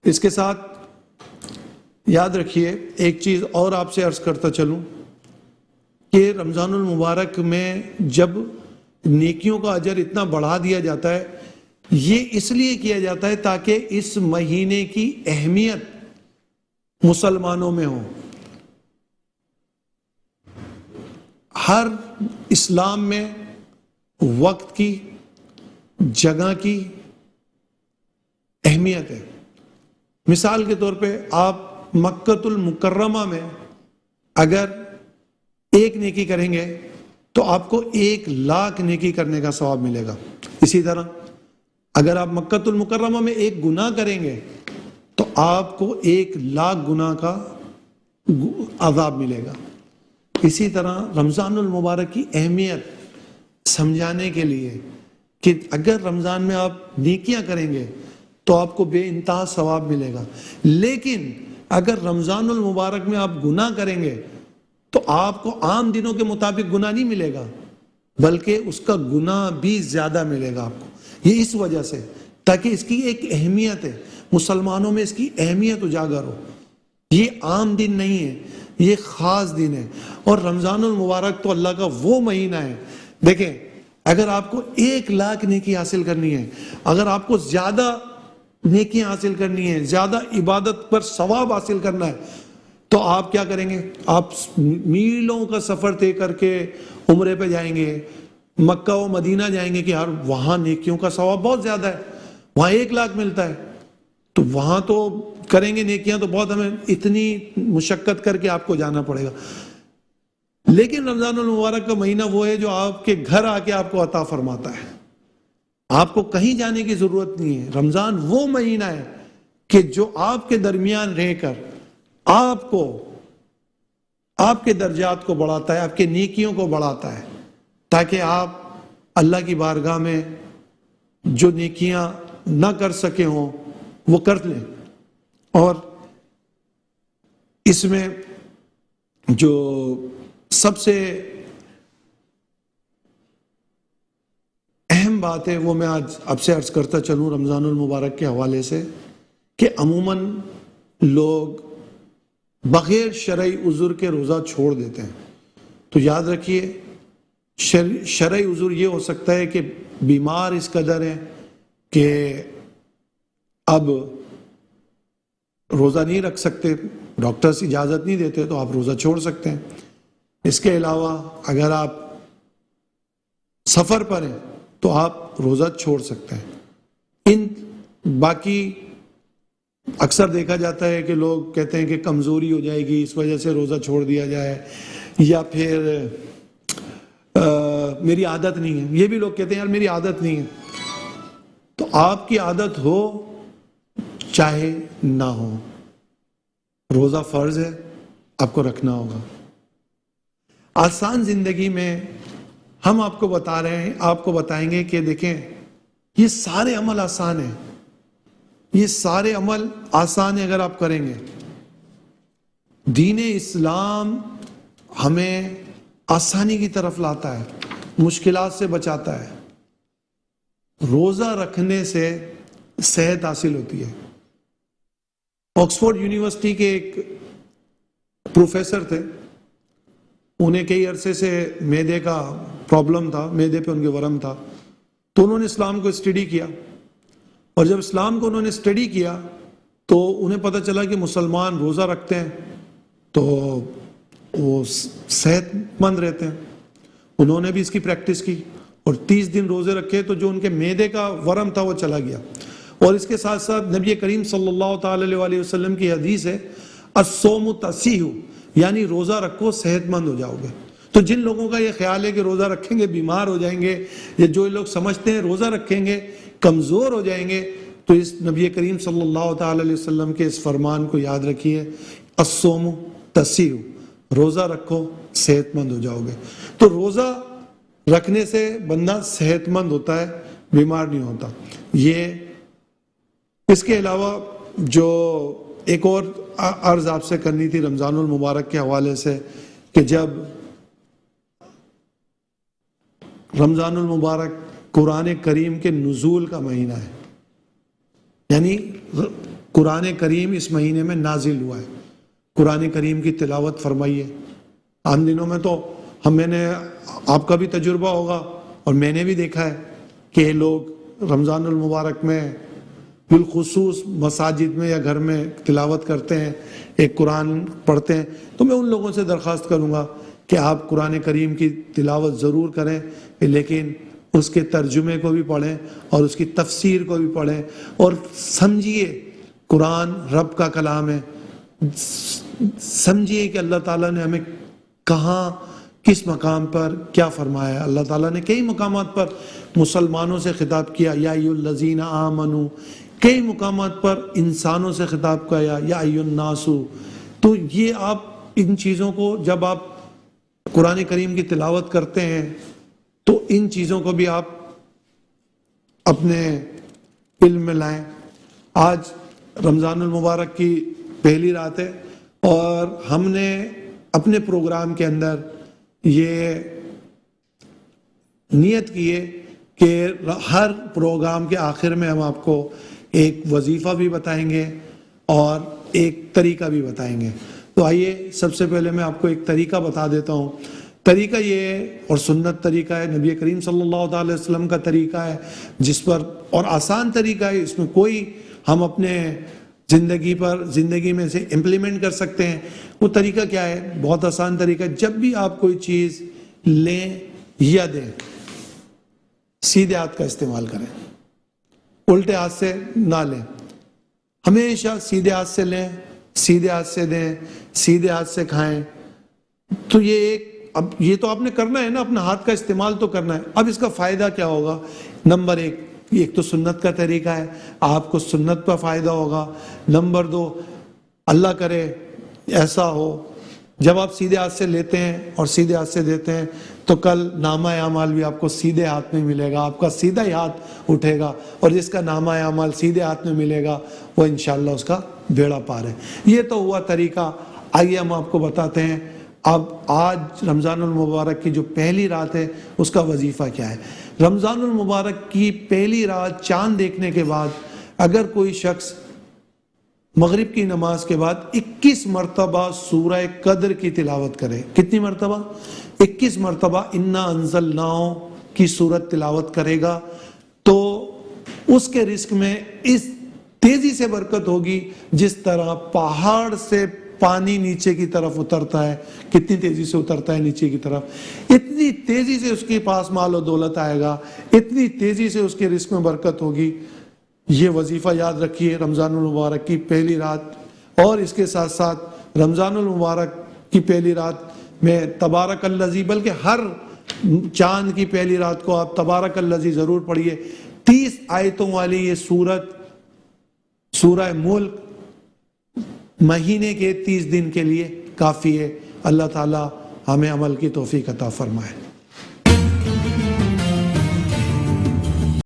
اس کے ساتھ یاد رکھیے ایک چیز اور آپ سے عرض کرتا چلوں کہ رمضان المبارک میں جب نیکیوں کا اجر اتنا بڑھا دیا جاتا ہے، یہ اس لیے کیا جاتا ہے تاکہ اس مہینے کی اہمیت مسلمانوں میں ہو۔ ہر اسلام میں وقت کی، جگہ کی اہمیت ہے۔ مثال کے طور پہ آپ مکۃ المکرمہ میں اگر ایک نیکی کریں گے تو آپ کو 1,00,000 نیکی کرنے کا ثواب ملے گا۔ اسی طرح اگر آپ مکۃ المکرمہ میں ایک گناہ کریں گے تو آپ کو 1,00,000 گناہ کا عذاب ملے گا۔ اسی طرح رمضان المبارک کی اہمیت سمجھانے کے لیے کہ اگر رمضان میں آپ نیکیاں کریں گے تو آپ کو بے انتہا ثواب ملے گا، لیکن اگر رمضان المبارک میں آپ گناہ کریں گے تو آپ کو عام دنوں کے مطابق گناہ نہیں ملے گا، بلکہ اس کا گناہ بھی زیادہ ملے گا آپ کو۔ یہ اس وجہ سے تاکہ اس کی ایک اہمیت ہے، مسلمانوں میں اس کی اہمیت اجاگر ہو۔ یہ عام دن نہیں ہے، یہ خاص دن ہے۔ اور رمضان المبارک تو اللہ کا وہ مہینہ ہے۔ دیکھیں اگر آپ کو 1,00,000 نیکی حاصل کرنی ہے، اگر آپ کو زیادہ نیکیاں حاصل کرنی ہے، زیادہ عبادت پر ثواب حاصل کرنا ہے، تو آپ کیا کریں گے؟ آپ میلوں کا سفر طے کر کے عمرے پہ جائیں گے، مکہ و مدینہ جائیں گے کہ یار وہاں نیکیوں کا ثواب بہت زیادہ ہے، وہاں 1,00,000 ملتا ہے، تو وہاں تو کریں گے نیکیاں تو بہت، ہمیں اتنی مشقت کر کے آپ کو جانا پڑے گا۔ لیکن رمضان المبارک کا مہینہ وہ ہے جو آپ کے گھر آ کے آپ کو عطا فرماتا ہے، آپ کو کہیں جانے کی ضرورت نہیں ہے۔ رمضان وہ مہینہ ہے کہ جو آپ کے درمیان رہ کر آپ کو، آپ کے درجات کو بڑھاتا ہے، آپ کے نیکیوں کو بڑھاتا ہے، تاکہ آپ اللہ کی بارگاہ میں جو نیکیاں نہ کر سکے ہوں وہ کر لیں۔ اور اس میں جو سب سے اہم بات ہے وہ میں آج آپ سے عرض کرتا چلوں رمضان المبارک کے حوالے سے، کہ عموماً لوگ بغیر شرعی عذر کے روزہ چھوڑ دیتے ہیں۔ تو یاد رکھیے شرعی عذر یہ ہو سکتا ہے کہ بیمار اس قدر ہے کہ اب روزہ نہیں رکھ سکتے، ڈاکٹرز اجازت نہیں دیتے، تو آپ روزہ چھوڑ سکتے ہیں۔ اس کے علاوہ اگر آپ سفر پر ہیں تو آپ روزہ چھوڑ سکتے ہیں۔ باقی اکثر دیکھا جاتا ہے کہ لوگ کہتے ہیں کہ کمزوری ہو جائے گی اس وجہ سے روزہ چھوڑ دیا جائے، یا پھر میری عادت نہیں ہے، یہ بھی لوگ کہتے ہیں یار میری عادت نہیں ہے۔ تو آپ کی عادت ہو چاہے نہ ہو، روزہ فرض ہے، آپ کو رکھنا ہوگا۔ آسان زندگی میں ہم آپ کو بتا رہے ہیں، آپ کو بتائیں گے کہ دیکھیں یہ سارے عمل آسان ہیں، یہ سارے عمل آسان ہیں اگر آپ کریں گے۔ دین اسلام ہمیں آسانی کی طرف لاتا ہے، مشکلات سے بچاتا ہے۔ روزہ رکھنے سے صحت حاصل ہوتی ہے۔ آکسفورڈ یونیورسٹی کے ایک پروفیسر تھے، انہیں کئی عرصے سے معدے کا پرابلم تھا، معدے پہ ان کے ورم تھا، تو انہوں نے اسلام کو اسٹڈی کیا، اور جب اسلام کو انہوں نے اسٹڈی کیا تو انہیں پتہ چلا کہ مسلمان روزہ رکھتے ہیں تو وہ صحت مند رہتے ہیں۔ انہوں نے بھی اس کی پریکٹس کی اور 30 دن روزے رکھے تو جو ان کے معدے کا ورم تھا وہ چلا گیا۔ اور اس کے ساتھ ساتھ نبی کریم صلی اللہ تعالی علیہ وسلم کی حدیث ہے الصوم تصیح، یعنی روزہ رکھو صحت مند ہو جاؤ گے۔ تو جن لوگوں کا یہ خیال ہے کہ روزہ رکھیں گے بیمار ہو جائیں گے، یا جو لوگ سمجھتے ہیں روزہ رکھیں گے کمزور ہو جائیں گے، تو اس نبی کریم صلی اللہ تعالی علیہ وسلم کے اس فرمان کو یاد رکھیے، الصوم تصیح، روزہ رکھو صحت مند ہو جاؤ گے۔ تو روزہ رکھنے سے بندہ صحت مند ہوتا ہے، بیمار نہیں ہوتا۔ یہ اس کے علاوہ جو ایک اور عرض آپ سے کرنی تھی رمضان المبارک کے حوالے سے، کہ جب رمضان المبارک قرآن کریم کے نزول کا مہینہ ہے، یعنی قرآن کریم اس مہینے میں نازل ہوا ہے، قرآن کریم کی تلاوت فرمائیے۔ عام دنوں میں تو میں نے، آپ کا بھی تجربہ ہوگا اور میں نے بھی دیکھا ہے کہ لوگ رمضان المبارک میں بالخصوص مساجد میں یا گھر میں تلاوت کرتے ہیں، ایک قرآن پڑھتے ہیں۔ تو میں ان لوگوں سے درخواست کروں گا کہ آپ قرآن کریم کی تلاوت ضرور کریں، لیکن اس کے ترجمے کو بھی پڑھیں اور اس کی تفسیر کو بھی پڑھیں اور سمجھیے قرآن رب کا کلام ہے، سمجھیے کہ اللہ تعالیٰ نے ہمیں کہاں کس مقام پر کیا فرمایا ہے۔ اللہ تعالیٰ نے کئی مقامات پر مسلمانوں سے خطاب کیا، یا ایھا الذین آمنوا، کئی مقامات پر انسانوں سے خطاب کیا، یا ایھا الناس۔ تو یہ آپ ان چیزوں کو جب آپ قرآن کریم کی تلاوت کرتے ہیں تو ان چیزوں کو بھی آپ اپنے علم میں لائیں۔ آج رمضان المبارک کی پہلی رات ہے اور ہم نے اپنے پروگرام کے اندر یہ نیت کی ہے کہ ہر پروگرام کے آخر میں ہم آپ کو ایک وظیفہ بھی بتائیں گے اور ایک طریقہ بھی بتائیں گے۔ تو آئیے سب سے پہلے میں آپ کو ایک طریقہ بتا دیتا ہوں۔ طریقہ یہ ہے، اور سنت طریقہ ہے، نبی کریم صلی اللہ علیہ وسلم کا طریقہ ہے، جس پر اور آسان طریقہ ہے، اس میں کوئی ہم اپنے زندگی میں سے امپلیمنٹ کر سکتے ہیں۔ وہ طریقہ کیا ہے؟ بہت آسان طریقہ ہے۔ جب بھی آپ کوئی چیز لیں یا دیں، سیدھے ہاتھ کا استعمال کریں، الٹے ہاتھ سے نہ لیں۔ ہمیشہ سیدھے ہاتھ سے لیں، سیدھے ہاتھ سے دیں، سیدھے ہاتھ سے کھائیں۔ تو اب یہ تو آپ نے کرنا ہے نا، اپنا ہاتھ کا استعمال تو کرنا ہے۔ اب اس کا فائدہ کیا ہوگا؟ نمبر ایک تو سنت کا طریقہ ہے، آپ کو سنت کا فائدہ ہوگا۔ نمبر دو، اللہ کرے ایسا ہو جب آپ سیدھے ہاتھ سے لیتے ہیں اور سیدھے ہاتھ سے دیتے ہیں تو کل نامہ اعمال بھی آپ کو سیدھے ہاتھ میں ملے گا، آپ کا سیدھا ہی ہاتھ اٹھے گا، اور جس کا نامہ اعمال سیدھے ہاتھ میں ملے گا وہ انشاءاللہ اس کا بیڑا پار ہے۔ یہ تو ہوا طریقہ۔ آئیے ہم آپ کو بتاتے ہیں اب آج رمضان المبارک کی جو پہلی رات ہے اس کا وظیفہ کیا ہے۔ رمضان المبارک کی پہلی رات چاند دیکھنے کے بعد اگر کوئی شخص مغرب کی نماز کے بعد 21 مرتبہ سورہ قدر کی تلاوت کرے، کتنی مرتبہ؟ 21 مرتبہ انا انزلناہ کی سورت تلاوت کرے گا، تو اس کے رزق میں اس تیزی سے برکت ہوگی جس طرح پہاڑ سے پانی نیچے کی طرف اترتا ہے۔ کتنی تیزی سے اترتا ہے نیچے کی طرف، اتنی تیزی سے اس کے پاس مال و دولت آئے گا، اتنی تیزی سے اس کے رزق میں برکت ہوگی۔ یہ وظیفہ یاد رکھیے رمضان المبارک کی پہلی رات، اور اس کے ساتھ ساتھ رمضان المبارک کی پہلی رات میں تبارک الذی، بلکہ ہر چاند کی پہلی رات کو آپ تبارک الذی ضرور پڑھیے۔ 30 آیتوں والی یہ سورہ ملک مہینے کے 30 دن کے لیے کافی ہے۔ اللہ تعالی ہمیں عمل کی توفیق عطا فرمائے۔